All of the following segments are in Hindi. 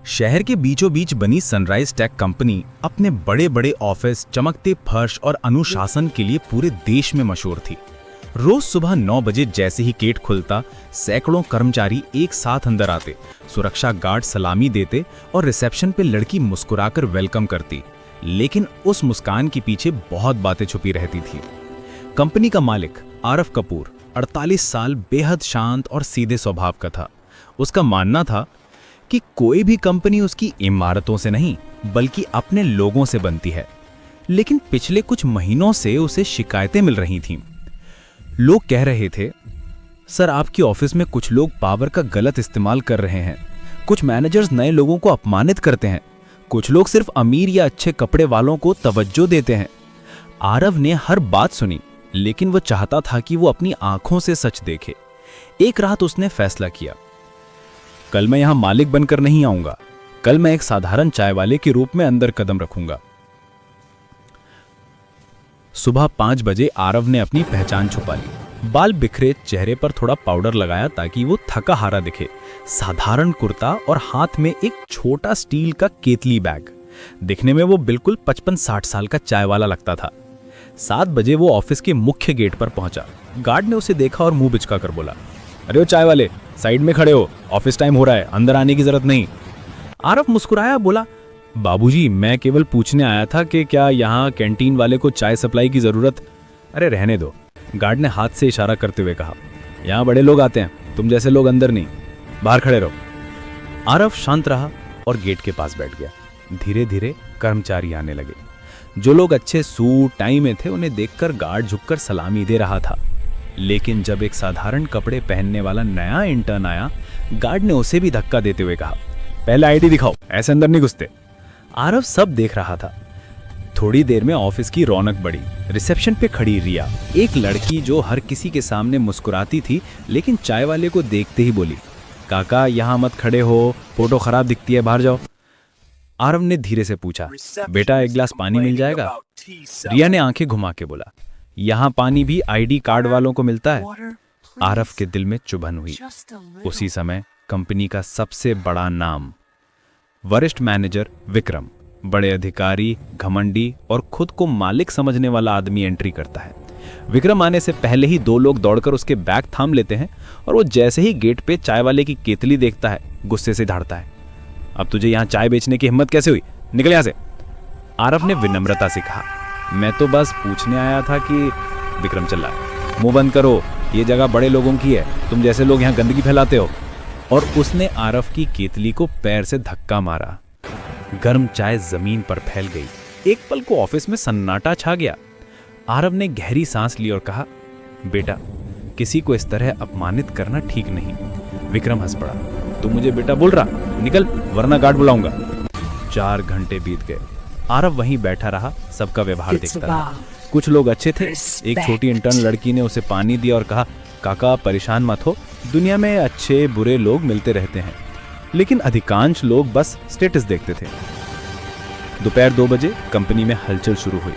शहर के बीचों बीच बनी सनराइज टेक कंपनी अपने बड़े बड़े ऑफिस, चमकते फर्श और अनुशासन के लिए पूरे देश में मशहूर थी। रोज सुबह 9 बजे जैसे ही गेट खुलता, सैकड़ों कर्मचारी एक साथ अंदर आते, सुरक्षा गार्ड सलामी देते और रिसेप्शन पे लड़की मुस्कुराकर वेलकम करती। लेकिन उस मुस्कान के पीछे बहुत बातें छुपी रहती थी। कंपनी का मालिक आरफ कपूर 48 साल बेहद शांत और सीधे स्वभाव का था। उसका मानना था कि कोई भी कंपनी उसकी इमारतों से नहीं बल्कि अपने लोगों से बनती है। लेकिन पिछले कुछ महीनों से उसे शिकायतें मिल रही थीं। लोग कह रहे थे, सर आपकी ऑफिस में कुछ लोग पावर का गलत इस्तेमाल कर रहे हैं, कुछ मैनेजर्स नए लोगों को अपमानित करते हैं, कुछ लोग सिर्फ अमीर या अच्छे कपड़े वालों को तवज्जो देते हैं। आरव ने हर बात सुनी, लेकिन वो चाहता था कि वो अपनी आंखों से सच देखे। एक रात उसने फैसला किया, कल मैं यहां मालिक बनकर नहीं आऊंगा, कल मैं एक साधारण चाय वाले के रूप में अंदर कदम रखूंगा। सुबह 5 बजे आरव ने अपनी पहचान छुपा ली। बाल बिखरे, चेहरे पर थोड़ा पाउडर लगाया ताकि वो थका हारा दिखे। साधारण कुर्ता और हाथ में एक छोटा स्टील का केतली बैग। दिखने में वो बिल्कुल 55-60 साल का चाय वाला लगता था। 7 बजे वो ऑफिस के मुख्य गेट पर पहुंचा। गार्ड ने उसे देखा और मुंह बिचका कर बोला, अरे वो चाय वाले, साइड में खड़े हो, ऑफिस टाइम हो रहा है, अंदर आने की जरूरत नहीं। आरव मुस्कुराया, बोला, बाबूजी मैं केवल पूछने आया था कि क्या यहाँ कैंटीन वाले को चाय सप्लाई की जरूरत। अरे रहने दो, गार्ड ने हाथ से इशारा करते हुए कहा, यहाँ बड़े लोग आते हैं, तुम जैसे लोग अंदर नहीं, बाहर खड़े रहो। आरव शांत रहा और गेट के पास बैठ गया। धीरे धीरे कर्मचारी आने लगे। जो लोग अच्छे सूट टाई में थे उन्हें देखकर गार्ड झुककर सलामी दे रहा था। लेकिन जब एक साधारण कपड़े पहनने वाला नया इंटर्न आया, गार्ड ने उसे भी धक्का देते हुए कहा, पहले आईडी दिखाओ, ऐसे अंदर नहीं घुसते। आरव सब देख रहा था। थोड़ी देर में ऑफिस की रौनक बढ़ी। रिसेप्शन पे खड़ी रिया, एक लड़की जो हर किसी के सामने मुस्कुराती थी, लेकिन चाय वाले को देखते ही बोली, काका यहाँ मत खड़े हो, फोटो खराब दिखती है, बाहर जाओ। आरव ने धीरे से पूछा, बेटा एक गिलास पानी मिल जाएगा? रिया ने आंखें घुमा के बोला, यहाँ पानी भी आईडी कार्ड वालों को मिलता है। आरव के दिल में चुभन हुई। उसी समय कंपनी का सबसे बड़ा नाम, वरिष्ठ मैनेजर विक्रम, बड़े अधिकारी, घमंडी और खुद को मालिक समझने वाला आदमी एंट्री करता है। विक्रम आने से पहले ही 2 लोग दौड़कर उसके बैग थाम लेते हैं और वो जैसे ही गेट पे चाय वाले की केतली देखता है, गुस्से से धाड़ता है, अब तुझे यहाँ चाय बेचने की हिम्मत कैसे हुई, निकल यहाँ से। आरव ने विनम्रता से कहा, मैं तो बस पूछने आया था कि। विक्रम चिल्लाया, मुंह बंद करो, ये जगह बड़े लोगों की है, तुम जैसे लोग यहाँ गंदगी फैलाते हो। और उसने आरव की केतली को पैर से धक्का मारा। गर्म चाय जमीन पर फैल गई। एक पल को ऑफिस में सन्नाटा छा गया। आरव ने गहरी सांस ली और कहा, बेटा किसी को इस तरह अपमानित करना ठीक नहीं। विक्रम हंस पड़ा, तू मुझे बेटा बोल रहा, निकल वरना गार्ड बुलाऊंगा। 4 घंटे बीत गए। आरव वहीं बैठा रहा, सबका व्यवहार देखता रहा। कुछ लोग अच्छे थे। एक छोटी इंटर्न लड़की ने उसे पानी दिया और कहा, काका परेशान मत हो, दुनिया में अच्छे बुरे लोग मिलते रहते हैं। लेकिन अधिकांश लोग बस स्टेटस देखते थे। दोपहर 2 बजे कंपनी में हलचल शुरू हुई।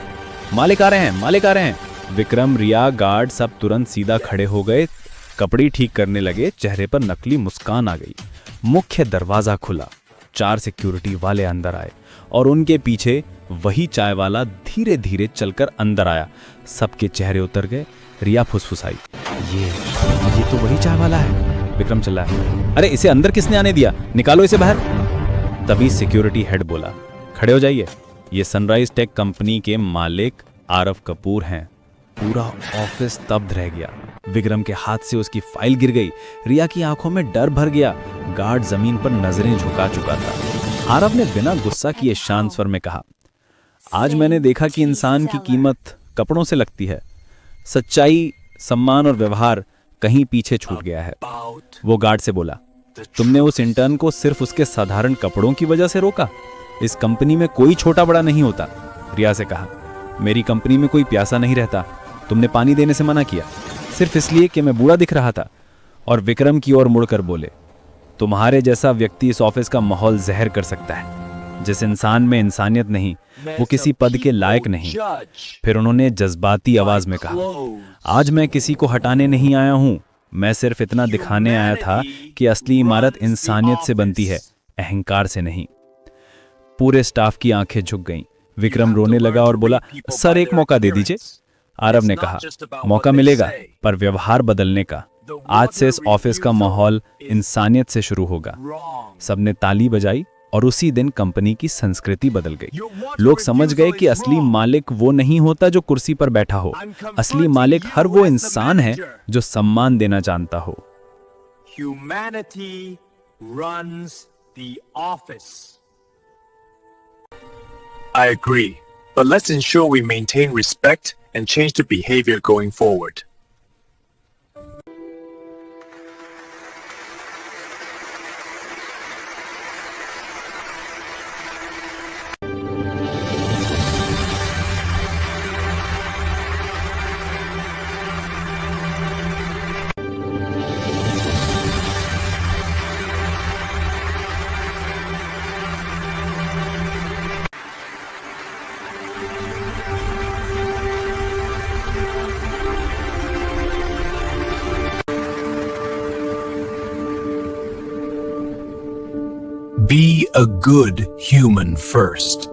मालिक आ रहे हैं, मालिक आ रहे हैं। विक्रम, रिया, गार्ड सब तुरंत सीधा खड़े हो गए, कपड़े ठीक करने लगे, चेहरे पर नकली मुस्कान आ गई। मुख्य दरवाजा खुला, 4 सिक्योरिटी वाले अंदर आए और उनके पीछे वही चाय वाला धीरे धीरे चलकर अंदर आया। सबके चेहरे उतर गए। रिया फुसफुसाई, ये तो वही चाय वाला है। विक्रम चिल्लाया, अरे इसे अंदर किसने आने दिया, निकालो इसे बाहर। तभी सिक्योरिटी हेड बोला, खड़े हो जाइए, ये सनराइज टेक कंपनी के मालिक आरव कपूर हैं। पूरा ऑफिस स्तब्ध रह गया। विक्रम के हाथ से उसकी फाइल गिर गई। रिया की आंखों में डर भर गया। गार्ड जमीन पर नजरें झुका चुका था। आरव ने बिना गुस्सा किए शांत स्वर में कहा, आज मैंने देखा कि इंसान की कीमत कपड़ों से लगती है। सच्चाई, सम्मान और व्यवहार कहीं पीछे छूट गया है। वो गार्ड से बोला, तुमने उस इंटर्न को सिर्फ उसके साधारण कपड़ों की वजह से रोका? इस कंपनी में कोई छोटा बड़ा नहीं होता। रिया से कहा, मेरी कंपनी में कोई प्यासा नहीं रहता, तुमने पानी देने से मना किया सिर्फ इसलिए कि मैं बूढ़ा दिख रहा था। और विक्रम की ओर मुड़कर बोले, तुम्हारे जैसा व्यक्ति इस ऑफिस का माहौल जहर कर सकता है। जिस इंसान में इंसानियत नहीं, वो किसी पद के लायक नहीं। फिर उन्होंने जज्बाती आवाज में कहा, आज मैं किसी को हटाने नहीं आया हूं, मैं सिर्फ इतना दिखाने आया था कि असली इमारत इंसानियत से बनती है, अहंकार से नहीं। पूरे स्टाफ की आंखें झुक गईं। विक्रम रोने लगा और बोला, सर एक मौका दे दीजिए। आरव ने कहा, मौका मिलेगा, पर व्यवहार बदलने का। आज से इस ऑफिस का माहौल इंसानियत से शुरू होगा। सबने ताली बजाई और उसी दिन कंपनी की संस्कृति बदल गई। लोग समझ गए कि असली मालिक वो नहीं होता जो कुर्सी पर बैठा हो। असली मालिक हर वो इंसान है जो सम्मान देना जानता हो। Humanity runs the office. I agree, but let's ensure we maintain respect and change the behavior going forward. Be a good human first.